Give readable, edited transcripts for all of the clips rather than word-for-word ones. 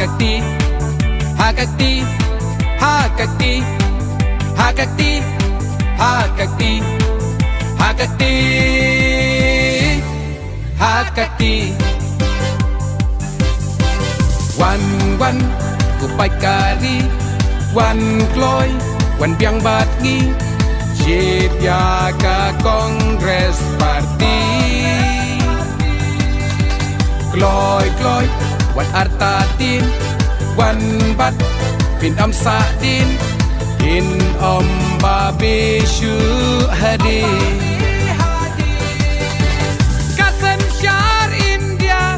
Hakati, Hakati, Hakati, Hakati, Hakati, Hakati, Hakati. Wan wan ku pai kari, wan kloi, wan biang bat ngi, chip ya ka Kongres Parti. Kloi kloi, wan artatin, wan bat pin am sa din, in om babi shu hadi. Kasan syar India,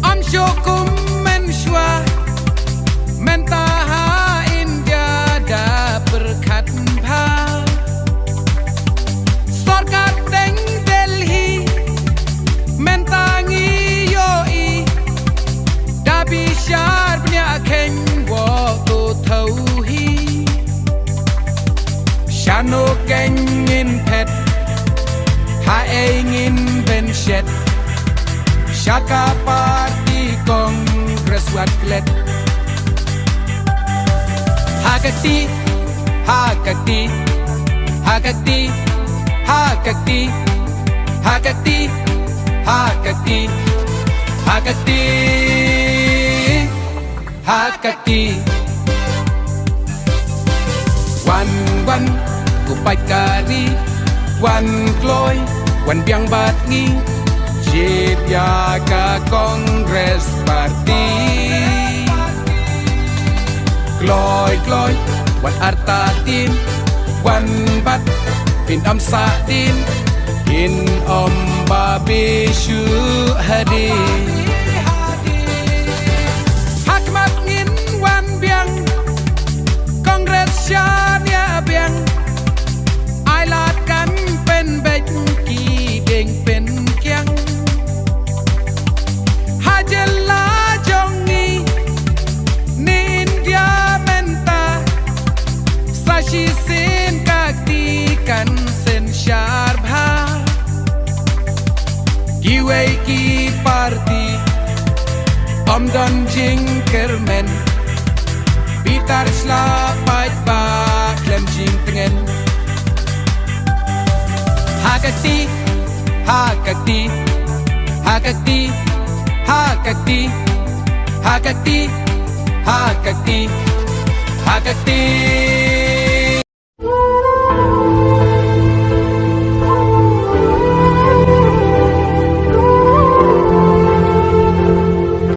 om syukum menshwa, mentaha India da berkat bha. Sorkat deng Delhi, mentangi yoi, da bishar bnya khen wo to thau hi. Shano kengin pet, ha engin benchet, Shaka Parti Kongres Waklet. Hakati, Hakati, Hakati, Hakati, Hakati, Hakati, Hakati, Hakati. Wan wan ku pai kari, wan kloi, wan biang bat ngi, chip ya ka Kongres Parti. Kloi kloi, wan artatin, wan bat pin am sa din, in om babi shu hadi. Hakmat ngin wan biang Kongres syania biang, ai lat kan pen bek ki deng pen kyang. Hajela jongi ni India menta, sashi sin kakti kan sen syar bha. Giwei ki parti om don jing kermen, Bitar slapait ba klem jing tengen. Hakati, Hakati, Hakati, Hakati, Hakati, Hakati, Hakati.